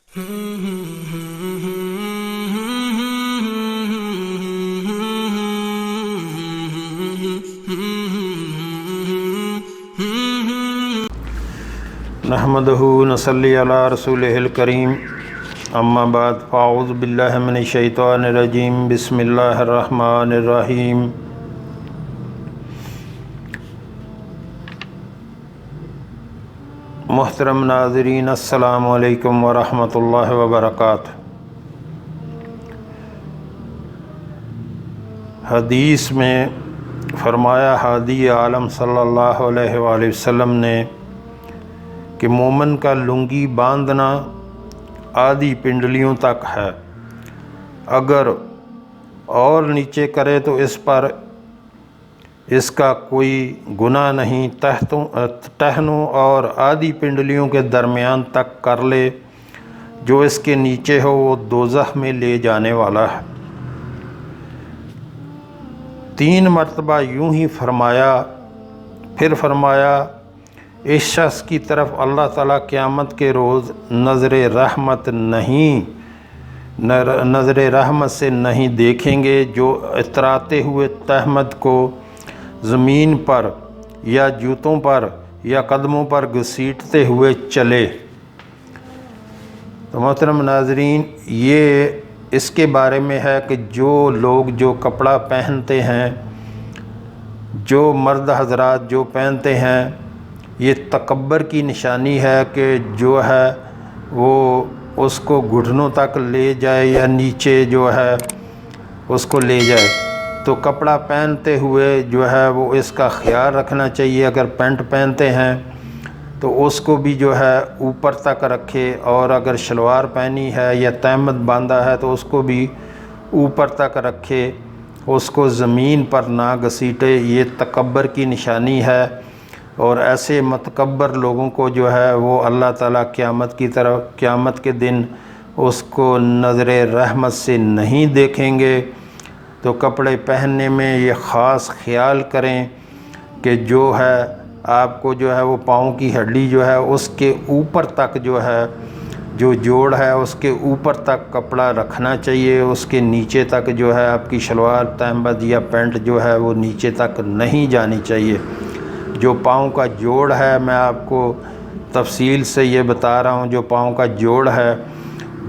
نحمدہ نصلی علی رسولہ الکریم اما بعد فاعوذ باللہ من الشیطان الرجیم بسم اللہ الرحمن الرحیم محترم ناظرین السلام علیکم ورحمۃ اللہ وبرکاتہ۔ حدیث میں فرمایا ہادی عالم صلی اللہ علیہ وآلہ وسلم نے کہ مومن کا لنگی باندھنا آدھی پنڈلیوں تک ہے، اگر اور نیچے کرے تو اس کا کوئی گناہ نہیں، ٹہنوں اور آدھی پنڈلیوں کے درمیان تک کر لے، جو اس کے نیچے ہو وہ دوزخ میں لے جانے والا ہے۔ 3 مرتبہ یوں ہی فرمایا، پھر فرمایا اس شخص کی طرف اللہ تعالیٰ قیامت کے روز نظر رحمت سے نہیں دیکھیں گے، جو اتراتے ہوئے تہمت کو زمین پر یا جوتوں پر یا قدموں پر گھسیٹتے ہوئے چلے۔ تو محترم ناظرین، یہ اس کے بارے میں ہے کہ جو لوگ جو کپڑا پہنتے ہیں، جو مرد حضرات جو پہنتے ہیں، یہ تکبر کی نشانی ہے کہ جو ہے وہ اس کو گھٹنوں تک لے جائے یا نیچے جو ہے اس کو لے جائے۔ تو کپڑا پہنتے ہوئے جو ہے وہ اس کا خیال رکھنا چاہیے، اگر پینٹ پہنتے ہیں تو اس کو بھی جو ہے اوپر تک رکھے، اور اگر شلوار پہنی ہے یا تہمت باندھا ہے تو اس کو بھی اوپر تک رکھے، اس کو زمین پر نہ گھسیٹے۔ یہ تکبر کی نشانی ہے، اور ایسے متکبر لوگوں کو جو ہے وہ اللہ تعالیٰ قیامت کے دن اس کو نظر رحمت سے نہیں دیکھیں گے۔ تو کپڑے پہننے میں یہ خاص خیال کریں کہ جو ہے آپ کو جو ہے وہ پاؤں کی ہڈی جو ہے اس کے اوپر تک جو ہے، جو جوڑ ہے اس کے اوپر تک کپڑا رکھنا چاہیے، اس کے نیچے تک جو ہے آپ کی شلوار تہمت یا پینٹ جو ہے وہ نیچے تک نہیں جانی چاہیے۔ جو پاؤں کا جوڑ ہے، میں آپ کو تفصیل سے یہ بتا رہا ہوں، جو پاؤں کا جوڑ ہے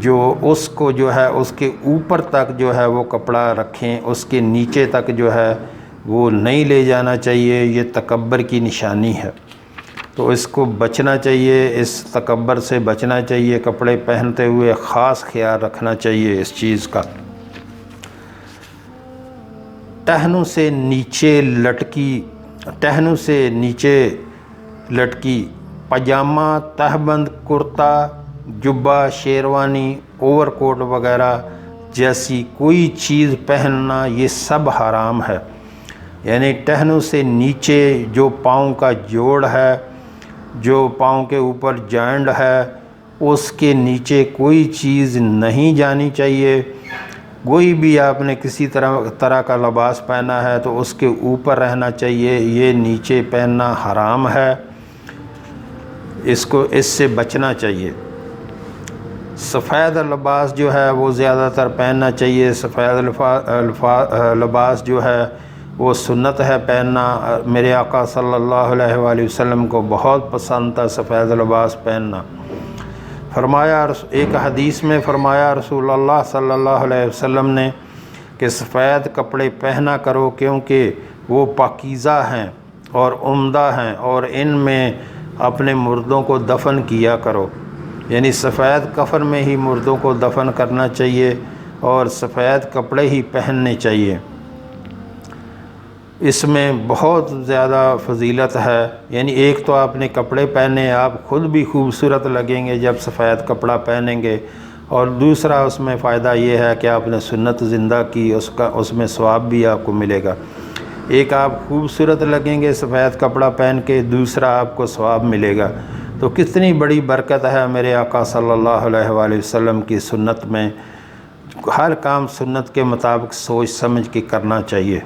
جو اس کو جو ہے اس کے اوپر تک جو ہے وہ کپڑا رکھیں، اس کے نیچے تک جو ہے وہ نہیں لے جانا چاہیے۔ یہ تکبر کی نشانی ہے، تو اس کو بچنا چاہیے، اس تکبر سے بچنا چاہیے، کپڑے پہنتے ہوئے خاص خیال رکھنا چاہیے اس چیز کا۔ ٹہنوں سے نیچے لٹکی پاجامہ، تہبند، کرتا، جبہ، شیروانی، اوور کوٹ وغیرہ جیسی کوئی چیز پہننا یہ سب حرام ہے۔ یعنی ٹہنوں سے نیچے جو پاؤں کا جوڑ ہے، جو پاؤں کے اوپر جوائنٹ ہے، اس کے نیچے کوئی چیز نہیں جانی چاہیے۔ کوئی بھی آپ نے کسی طرح کا لباس پہنا ہے تو اس کے اوپر رہنا چاہیے، یہ نیچے پہننا حرام ہے، اس سے بچنا چاہیے۔ سفید لباس جو ہے وہ زیادہ تر پہننا چاہیے۔ سفید لباس جو ہے وہ سنت ہے پہننا۔ میرے آقا صلی اللہ علیہ وآلہ وسلم کو بہت پسند تھا سفید لباس پہننا۔ فرمایا، ایک حدیث میں فرمایا رسول اللہ صلی اللہ علیہ وسلم نے کہ سفید کپڑے پہنا کرو، کیونکہ وہ پاکیزہ ہیں اور عمدہ ہیں، اور ان میں اپنے مردوں کو دفن کیا کرو۔ یعنی سفید کفن میں ہی مردوں کو دفن کرنا چاہیے اور سفید کپڑے ہی پہننے چاہیے۔ اس میں بہت زیادہ فضیلت ہے۔ یعنی ایک تو آپ نے کپڑے پہنے، آپ خود بھی خوبصورت لگیں گے جب سفید کپڑا پہنیں گے، اور دوسرا اس میں فائدہ یہ ہے کہ آپ نے سنت زندہ کی، اس میں ثواب بھی آپ کو ملے گا۔ ایک آپ خوبصورت لگیں گے سفید کپڑا پہن کے، دوسرا آپ کو ثواب ملے گا۔ تو کتنی بڑی برکت ہے میرے آقا صلی اللہ علیہ وآلہ وسلم کی سنت میں۔ ہر کام سنت کے مطابق سوچ سمجھ کے کرنا چاہیے۔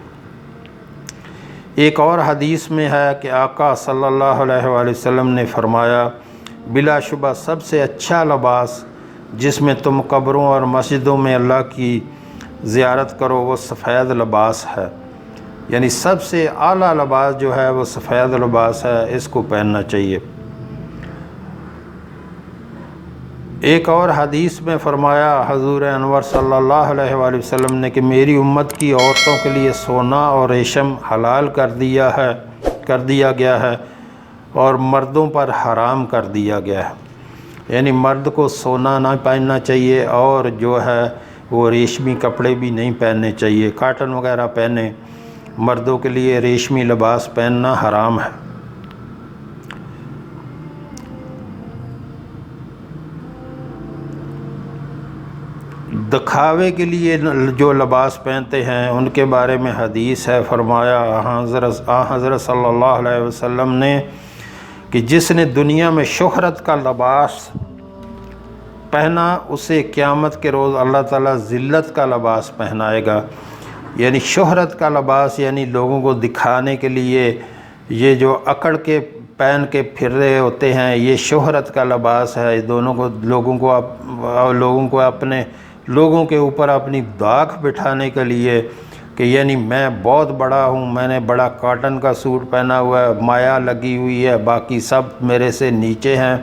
ایک اور حدیث میں ہے کہ آقا صلی اللہ علیہ وآلہ وسلم نے فرمایا، بلا شبہ سب سے اچھا لباس جس میں تم قبروں اور مسجدوں میں اللہ کی زیارت کرو وہ سفید لباس ہے، یعنی سب سے اعلیٰ لباس جو ہے وہ سفید لباس ہے، اس کو پہننا چاہیے۔ ایک اور حدیث میں فرمایا حضور انور صلی اللہ علیہ وآلہ وسلم نے کہ میری امت کی عورتوں کے لیے سونا اور ریشم حلال کر دیا گیا ہے اور مردوں پر حرام کر دیا گیا ہے، یعنی مرد کو سونا نہ پہننا چاہیے اور جو ہے وہ ریشمی کپڑے بھی نہیں پہننے چاہیے، کاٹن وغیرہ پہنے، مردوں کے لیے ریشمی لباس پہننا حرام ہے۔ دکھاوے کے لیے جو لباس پہنتے ہیں ان کے بارے میں حدیث ہے، فرمایا حضرت صلی اللہ علیہ وسلم نے کہ جس نے دنیا میں شہرت کا لباس پہنا اسے قیامت کے روز اللہ تعالیٰ ذلت کا لباس پہنائے گا، یعنی شہرت کا لباس یعنی لوگوں کو دکھانے کے لیے یہ جو اکڑ کے پہن کے پھر رہے ہوتے ہیں، یہ شہرت کا لباس ہے، دونوں کو لوگوں کے اوپر اپنی داغ بٹھانے کے لیے کہ یعنی میں بہت بڑا ہوں، میں نے بڑا کاٹن کا سوٹ پہنا ہوا ہے، مایا لگی ہوئی ہے، باقی سب میرے سے نیچے ہیں،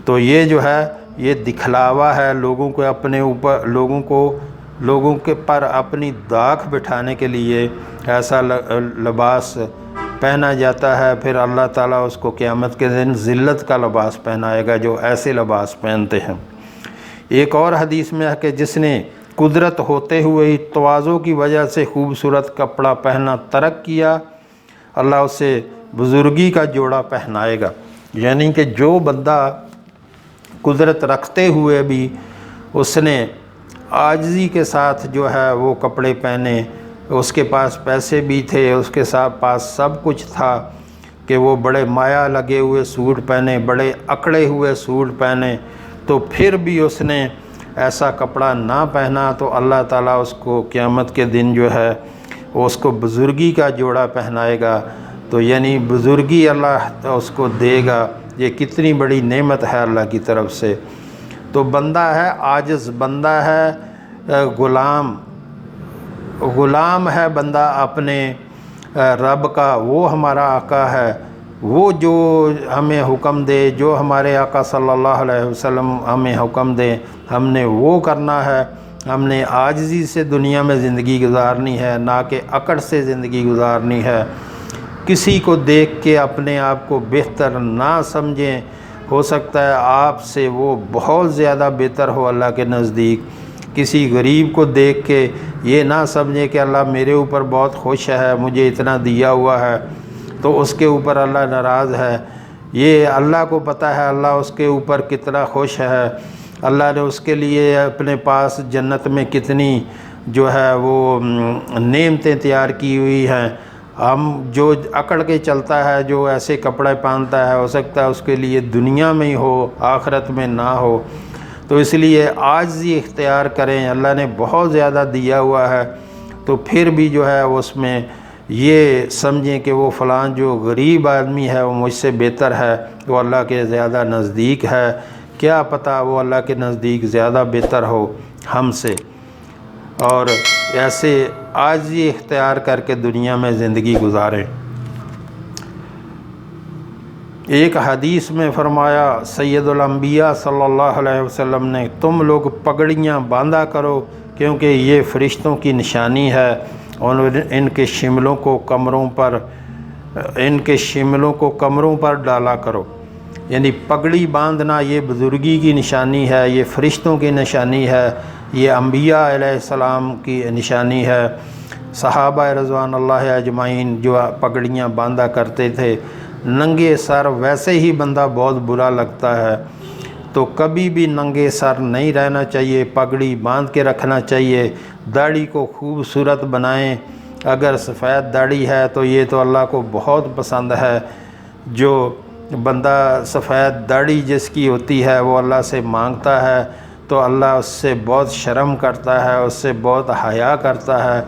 تو یہ جو ہے یہ دکھلاوا ہے، لوگوں کو اپنے اوپر لوگوں کے پر اپنی داغ بٹھانے کے لیے ایسا لباس پہنا جاتا ہے، پھر اللہ تعالیٰ اس کو قیامت کے دن ذلت کا لباس پہنائے گا جو ایسے لباس پہنتے ہیں۔ ایک اور حدیث میں ہے کہ جس نے قدرت ہوتے ہوئے ہی تواضع کی وجہ سے خوبصورت کپڑا پہننا ترک کیا، اللہ اسے بزرگی کا جوڑا پہنائے گا، یعنی کہ جو بندہ قدرت رکھتے ہوئے بھی اس نے عاجزی کے ساتھ جو ہے وہ کپڑے پہنے، اس کے پاس پیسے بھی تھے، اس کے پاس سب کچھ تھا کہ وہ بڑے مایا لگے ہوئے سوٹ پہنے، بڑے اکڑے ہوئے سوٹ پہنے، تو پھر بھی اس نے ایسا کپڑا نہ پہنا تو اللہ تعالیٰ اس کو قیامت کے دن جو ہے وہ اس کو بزرگی کا جوڑا پہنائے گا، تو یعنی بزرگی اللہ اس کو دے گا، یہ کتنی بڑی نعمت ہے اللہ کی طرف سے۔ تو بندہ ہے عاجز، بندہ ہے غلام ہے بندہ اپنے رب کا، وہ ہمارا آقا ہے، وہ جو ہمیں حکم دے، جو ہمارے آقا صلی اللہ علیہ وسلم ہمیں حکم دے ہم نے وہ کرنا ہے، ہم نے عاجزی سے دنیا میں زندگی گزارنی ہے، نہ کہ اکڑ سے زندگی گزارنی ہے۔ کسی کو دیکھ کے اپنے آپ کو بہتر نہ سمجھیں، ہو سکتا ہے آپ سے وہ بہت زیادہ بہتر ہو اللہ کے نزدیک۔ کسی غریب کو دیکھ کے یہ نہ سمجھیں کہ اللہ میرے اوپر بہت خوش ہے، مجھے اتنا دیا ہوا ہے تو اس کے اوپر اللہ ناراض ہے، یہ اللہ کو پتہ ہے اللہ اس کے اوپر کتنا خوش ہے، اللہ نے اس کے لیے اپنے پاس جنت میں کتنی جو ہے وہ نعمتیں تیار کی ہوئی ہیں۔ ہم جو اکڑ کے چلتا ہے، جو ایسے کپڑے پہنتا ہے، ہو سکتا ہے اس کے لیے دنیا میں ہی ہو، آخرت میں نہ ہو، تو اس لیے عاجزی اختیار کریں، اللہ نے بہت زیادہ دیا ہوا ہے، تو پھر بھی جو ہے اس میں یہ سمجھیں کہ وہ فلاں جو غریب آدمی ہے وہ مجھ سے بہتر ہے، وہ اللہ کے زیادہ نزدیک ہے، کیا پتہ وہ اللہ کے نزدیک زیادہ بہتر ہو ہم سے، اور ایسے عاجزی اختیار کر کے دنیا میں زندگی گزاریں۔ ایک حدیث میں فرمایا سید الانبیاء صلی اللہ علیہ وسلم نے، تم لوگ پگڑیاں باندھا کرو کیونکہ یہ فرشتوں کی نشانی ہے، اور ان کے شملوں کو کمروں پر ڈالا کرو، یعنی پگڑی باندھنا یہ بزرگی کی نشانی ہے، یہ فرشتوں کی نشانی ہے، یہ انبیاء علیہ السلام کی نشانی ہے۔ صحابہ رضوان اللہ اجمعین جو پگڑیاں باندھا کرتے تھے، ننگے سر ویسے ہی بندہ بہت برا لگتا ہے، تو کبھی بھی ننگے سر نہیں رہنا چاہیے، پگڑی باندھ کے رکھنا چاہیے، داڑھی کو خوبصورت بنائیں، اگر سفید داڑھی ہے تو یہ تو اللہ کو بہت پسند ہے، جو بندہ سفید داڑھی جس کی ہوتی ہے وہ اللہ سے مانگتا ہے تو اللہ اس سے بہت شرم کرتا ہے، اس سے بہت حیا کرتا ہے،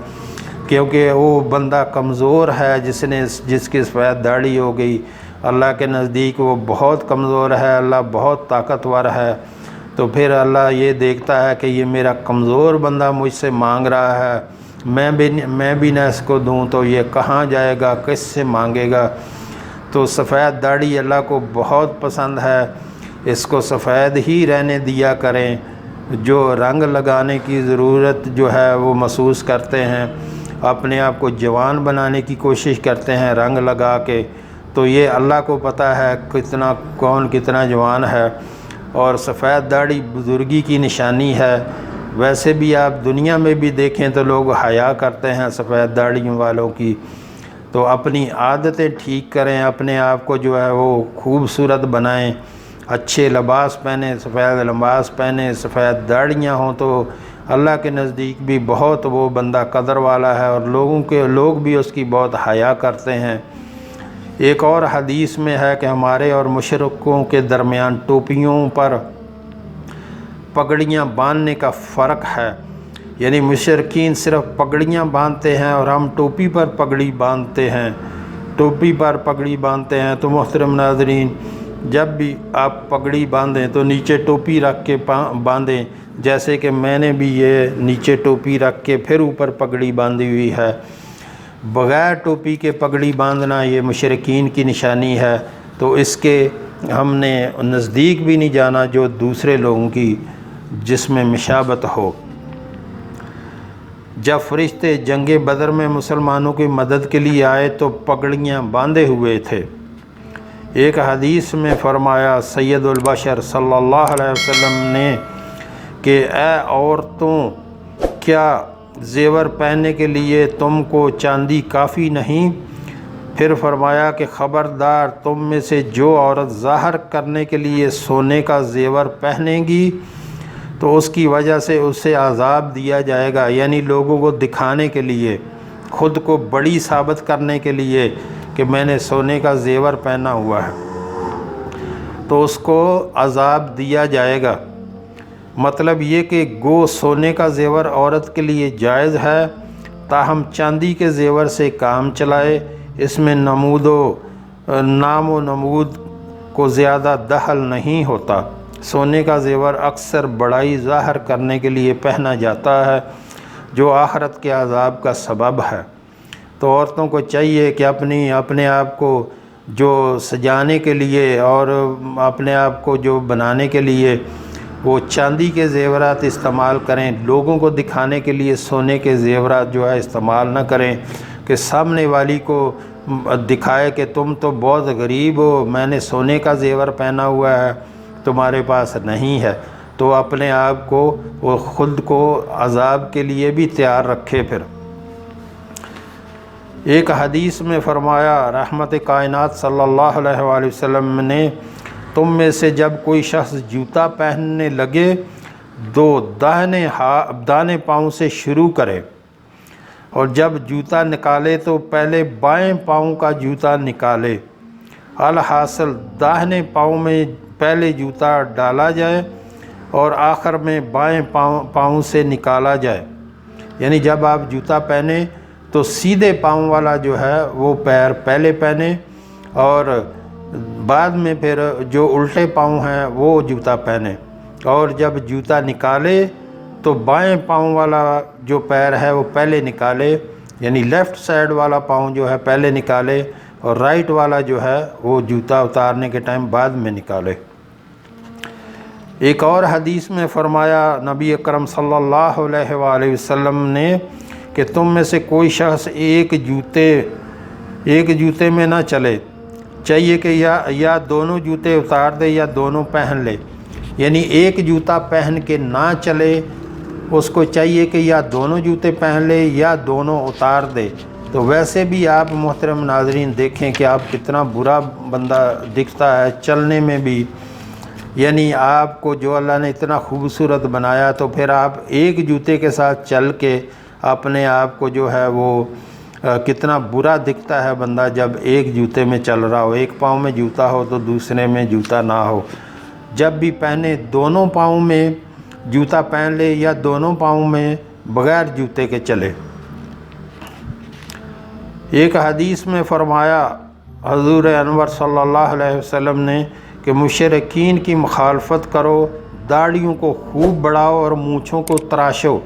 کیونکہ وہ بندہ کمزور ہے جس کی سفید داڑھی ہو گئی، اللہ کے نزدیک وہ بہت کمزور ہے، اللہ بہت طاقتور ہے، تو پھر اللہ یہ دیکھتا ہے کہ یہ میرا کمزور بندہ مجھ سے مانگ رہا ہے، میں بھی نہ اس کو دوں تو یہ کہاں جائے گا، کس سے مانگے گا۔ تو سفید داڑھی اللہ کو بہت پسند ہے، اس کو سفید ہی رہنے دیا کریں۔ جو رنگ لگانے کی ضرورت جو ہے وہ محسوس کرتے ہیں، اپنے آپ کو جوان بنانے کی کوشش کرتے ہیں رنگ لگا کے، تو یہ اللہ کو پتہ ہے کون کتنا جوان ہے۔ اور سفید داڑھی بزرگی کی نشانی ہے۔ ویسے بھی آپ دنیا میں بھی دیکھیں تو لوگ حیا کرتے ہیں سفید داڑھیوں والوں کی۔ تو اپنی عادتیں ٹھیک کریں، اپنے آپ کو جو ہے وہ خوبصورت بنائیں، اچھے لباس پہنیں، سفید لباس پہنیں، سفید داڑھیاں ہوں تو اللہ کے نزدیک بھی بہت وہ بندہ قدر والا ہے، اور لوگ بھی اس کی بہت حیا کرتے ہیں۔ ایک اور حدیث میں ہے کہ ہمارے اور مشرکوں کے درمیان ٹوپیوں پر پگڑیاں باندھنے کا فرق ہے، یعنی مشرکین صرف پگڑیاں باندھتے ہیں اور ہم ٹوپی پر پگڑی باندھتے ہیں۔ تو محترم ناظرین، جب بھی آپ پگڑی باندھیں تو نیچے ٹوپی رکھ کے باندھیں، جیسے کہ میں نے بھی یہ نیچے ٹوپی رکھ کے پھر اوپر پگڑی باندھی ہوئی ہے۔ بغیر ٹوپی کے پگڑی باندھنا یہ مشرکین کی نشانی ہے، تو اس کے ہم نے نزدیک بھی نہیں جانا جو دوسرے لوگوں کی جس میں مشابت ہو۔ جب فرشتے جنگ بدر میں مسلمانوں کی مدد کے لیے آئے تو پگڑیاں باندھے ہوئے تھے۔ ایک حدیث میں فرمایا سید البشر صلی اللہ علیہ وسلم نے کہ اے عورتوں، کیا زیور پہننے کے لیے تم کو چاندی کافی نہیں؟ پھر فرمایا کہ خبردار، تم میں سے جو عورت ظاہر کرنے کے لیے سونے کا زیور پہنے گی تو اس کی وجہ سے اسے عذاب دیا جائے گا، یعنی لوگوں کو دکھانے کے لیے، خود کو بڑی ثابت کرنے کے لیے کہ میں نے سونے کا زیور پہنا ہوا ہے، تو اس کو عذاب دیا جائے گا۔ مطلب یہ کہ گو سونے کا زیور عورت کے لیے جائز ہے، تاہم چاندی کے زیور سے کام چلائے، اس میں نام و نمود کو زیادہ دخل نہیں ہوتا۔ سونے کا زیور اکثر بڑائی ظاہر کرنے کے لیے پہنا جاتا ہے، جو آخرت کے عذاب کا سبب ہے۔ تو عورتوں کو چاہیے کہ اپنے آپ کو جو سجانے کے لیے اور اپنے آپ کو جو بنانے کے لیے وہ چاندی کے زیورات استعمال کریں، لوگوں کو دکھانے کے لیے سونے کے زیورات جو ہے استعمال نہ کریں کہ سامنے والی کو دکھائے کہ تم تو بہت غریب ہو، میں نے سونے کا زیور پہنا ہوا ہے، تمہارے پاس نہیں ہے۔ تو اپنے آپ کو وہ خود کو عذاب کے لیے بھی تیار رکھے۔ پھر ایک حدیث میں فرمایا رحمت کائنات صلی اللہ علیہ وآلہ وسلم نے، تم میں سے جب کوئی شخص جوتا پہننے لگے تو دانے پاؤں سے شروع کرے، اور جب جوتا نکالے تو پہلے بائیں پاؤں کا جوتا نکالے، الحاصل داہنے پاؤں میں پہلے جوتا ڈالا جائے اور آخر میں بائیں پاؤں سے نکالا جائے، یعنی جب آپ جوتا پہنے تو سیدھے پاؤں والا جو ہے وہ پیر پہلے پہنے، اور بعد میں پھر جو الٹے پاؤں ہیں وہ جوتا پہنے، اور جب جوتا نکالے تو بائیں پاؤں والا جو پیر ہے وہ پہلے نکالے، یعنی لیفٹ سائیڈ والا پاؤں جو ہے پہلے نکالے، اور رائٹ والا جو ہے وہ جوتا اتارنے کے ٹائم بعد میں نکالے۔ ایک اور حدیث میں فرمایا نبی اکرم صلی اللہ علیہ وآلہ وسلم نے کہ تم میں سے کوئی شخص ایک جوتے میں نہ چلے، چاہیے کہ یا دونوں جوتے اتار دے یا دونوں پہن لے، یعنی ایک جوتا پہن کے نہ چلے، اس کو چاہیے کہ یا دونوں جوتے پہن لے یا دونوں اتار دے۔ تو ویسے بھی آپ محترم ناظرین دیکھیں کہ آپ کتنا برا بندہ دکھتا ہے چلنے میں بھی، یعنی آپ کو جو اللہ نے اتنا خوبصورت بنایا، تو پھر آپ ایک جوتے کے ساتھ چل کے اپنے آپ کو جو ہے وہ کتنا برا دکھتا ہے بندہ جب ایک جوتے میں چل رہا ہو، ایک پاؤں میں جوتا ہو تو دوسرے میں جوتا نہ ہو۔ جب بھی پہنے دونوں پاؤں میں جوتا پہن لے یا دونوں پاؤں میں بغیر جوتے کے چلے۔ ایک حدیث میں فرمایا حضور انور صلی اللہ علیہ وسلم نے کہ مشرکین کی مخالفت کرو، داڑھیوں کو خوب بڑھاؤ اور مونچھوں کو تراشو،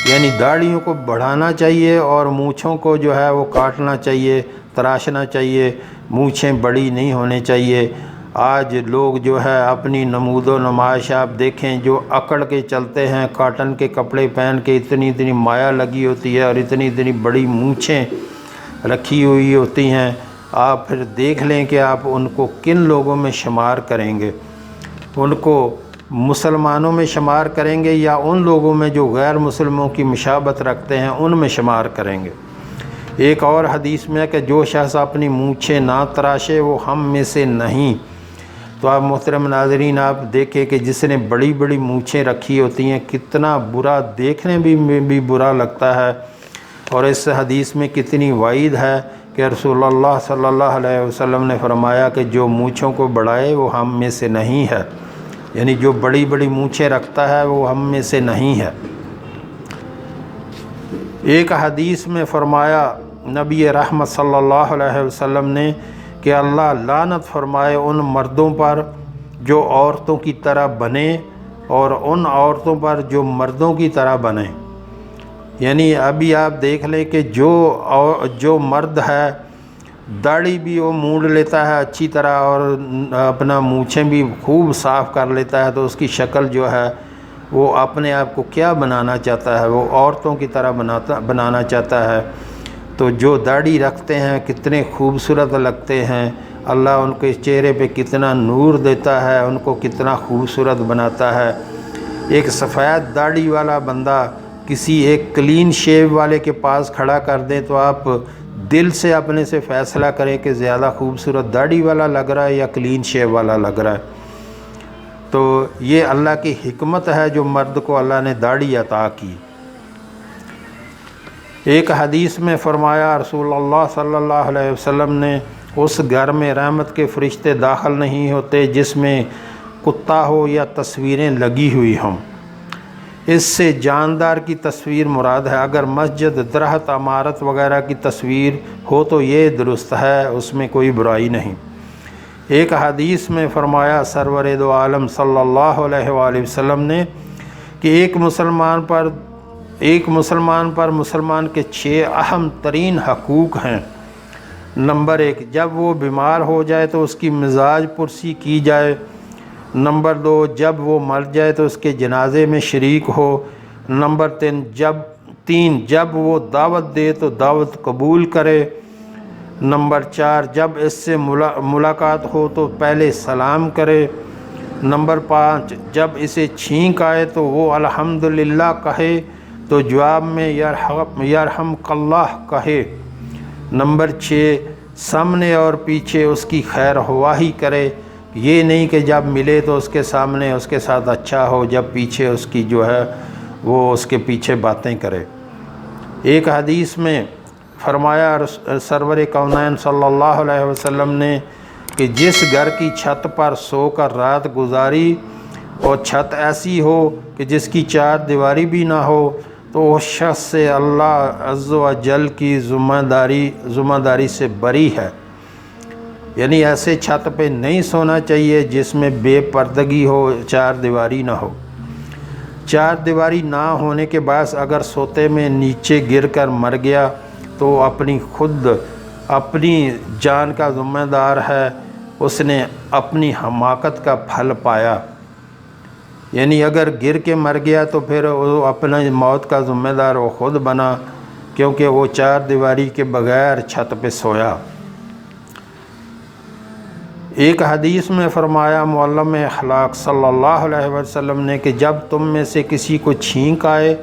یعنی داڑھیوں کو بڑھانا چاہیے اور مونچھوں کو جو ہے وہ کاٹنا چاہیے، تراشنا چاہیے، مونچھیں بڑی نہیں ہونے چاہیے۔ آج لوگ جو ہے اپنی نمود و نمائش آپ دیکھیں، جو اکڑ کے چلتے ہیں، کاٹن کے کپڑے پہن کے، اتنی اتنی مایا لگی ہوتی ہے اور اتنی اتنی بڑی مونچھیں رکھی ہوئی ہوتی ہیں، آپ پھر دیکھ لیں کہ آپ ان کو کن لوگوں میں شمار کریں گے، ان کو مسلمانوں میں شمار کریں گے یا ان لوگوں میں جو غیر مسلموں کی مشابہت رکھتے ہیں ان میں شمار کریں گے۔ ایک اور حدیث میں ہے کہ جو شخص اپنی مونچھیں نہ تراشے وہ ہم میں سے نہیں۔ تو آپ محترم ناظرین آپ دیکھیں کہ جس نے بڑی بڑی مونچھیں رکھی ہوتی ہیں کتنا برا، دیکھنے بھی برا لگتا ہے، اور اس حدیث میں کتنی وعید ہے کہ رسول اللہ صلی اللہ علیہ وسلم نے فرمایا کہ جو مونچھوں کو بڑھائے وہ ہم میں سے نہیں ہے، یعنی جو بڑی بڑی مونچھیں رکھتا ہے وہ ہم میں سے نہیں ہے۔ ایک حدیث میں فرمایا نبی رحمت صلی اللہ علیہ وسلم نے کہ اللہ لعنت فرمائے ان مردوں پر جو عورتوں کی طرح بنے اور ان عورتوں پر جو مردوں کی طرح بنیں۔ یعنی ابھی آپ دیکھ لیں کہ جو مرد ہے داڑھی بھی وہ مونڈ لیتا ہے اچھی طرح اور اپنا مونچھیں بھی خوب صاف کر لیتا ہے، تو اس کی شکل جو ہے وہ اپنے آپ کو کیا بنانا چاہتا ہے، وہ عورتوں کی طرح بنانا چاہتا ہے۔ تو جو داڑھی رکھتے ہیں کتنے خوبصورت لگتے ہیں، اللہ ان کے چہرے پہ کتنا نور دیتا ہے، ان کو کتنا خوبصورت بناتا ہے۔ ایک سفید داڑھی والا بندہ کسی ایک کلین شیو والے کے پاس کھڑا کر دیں تو آپ دل سے اپنے سے فیصلہ کریں کہ زیادہ خوبصورت داڑھی والا لگ رہا ہے یا کلین شیو والا لگ رہا ہے۔ تو یہ اللہ کی حکمت ہے جو مرد کو اللہ نے داڑھی عطا کی۔ ایک حدیث میں فرمایا رسول اللہ صلی اللہ علیہ وسلم نے اس گھر میں رحمت کے فرشتے داخل نہیں ہوتے جس میں کتا ہو یا تصویریں لگی ہوئی ہوں۔ اس سے جاندار کی تصویر مراد ہے، اگر مسجد، درخت، عمارت وغیرہ کی تصویر ہو تو یہ درست ہے، اس میں کوئی برائی نہیں۔ ایک حدیث میں فرمایا سرور دو عالم صلی اللہ علیہ وآلہ وسلم نے کہ ایک مسلمان پر مسلمان کے 6 اہم ترین حقوق ہیں۔ نمبر 1، جب وہ بیمار ہو جائے تو اس کی مزاج پرسی کی جائے۔ نمبر 2، جب وہ مر جائے تو اس کے جنازے میں شریک ہو۔ نمبر 3، جب وہ دعوت دے تو دعوت قبول کرے۔ نمبر 4، جب اس سے ملاقات ہو تو پہلے سلام کرے۔ نمبر 5، جب اسے چھینک آئے تو وہ الحمدللہ کہے تو جواب میں یرحمک اللہ کہے۔ نمبر 6، سامنے اور پیچھے اس کی خیر خواہی کرے، یہ نہیں کہ جب ملے تو اس کے سامنے اس کے ساتھ اچھا ہو، جب پیچھے اس کی جو ہے وہ اس کے پیچھے باتیں کرے۔ ایک حدیث میں فرمایا سرور کونین صلی اللہ علیہ وسلم نے کہ جس گھر کی چھت پر سو کر رات گزاری اور چھت ایسی ہو کہ جس کی 4 دیواری بھی نہ ہو تو اس شخص سے اللہ عز و جل کی ذمہ داری سے بری ہے۔ یعنی ایسے چھت پہ نہیں سونا چاہیے جس میں بے پردگی ہو، 4 دیواری نہ ہو۔ 4 دیواری نہ ہونے کے باعث اگر سوتے میں نیچے گر کر مر گیا تو اپنی جان کا ذمہ دار ہے، اس نے اپنی حماقت کا پھل پایا۔ یعنی اگر گر کے مر گیا تو پھر وہ اپنا موت کا ذمہ دار وہ خود بنا، کیونکہ وہ 4 دیواری کے بغیر چھت پہ سویا۔ ایک حدیث میں فرمایا معلم اخلاق صلی اللہ علیہ وسلم نے کہ جب تم میں سے کسی کو چھینک آئے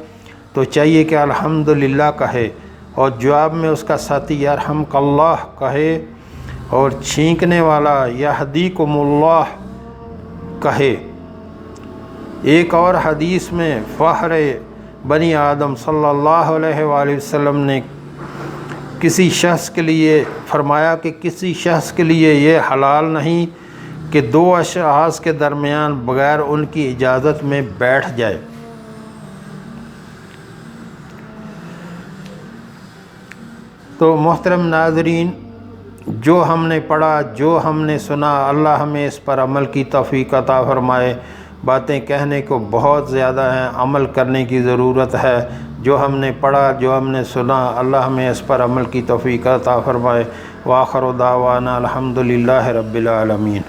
تو چاہیے کہ الحمدللہ کہے اور جواب میں اس کا ساتھی یرحمک اللہ کہے، اور چھینکنے والا یہدیکم اللہ کہے۔ ایک اور حدیث میں فخر بنی آدم صلی اللہ علیہ وآلہ وسلم نے کسی شخص کے لیے فرمایا کہ کسی شخص کے لیے یہ حلال نہیں کہ 2 اشخاص کے درمیان بغیر ان کی اجازت میں بیٹھ جائے۔ تو محترم ناظرین، جو ہم نے پڑھا، جو ہم نے سنا، اللہ ہمیں اس پر عمل کی توفیق عطا فرمائے۔ باتیں کہنے کو بہت زیادہ ہیں، عمل کرنے کی ضرورت ہے۔ جو ہم نے پڑھا، جو ہم نے سنا، اللہ ہمیں اس پر عمل کی توفیق عطا فرمائے۔ وآخر دعوانا الحمدللہ رب العالمین۔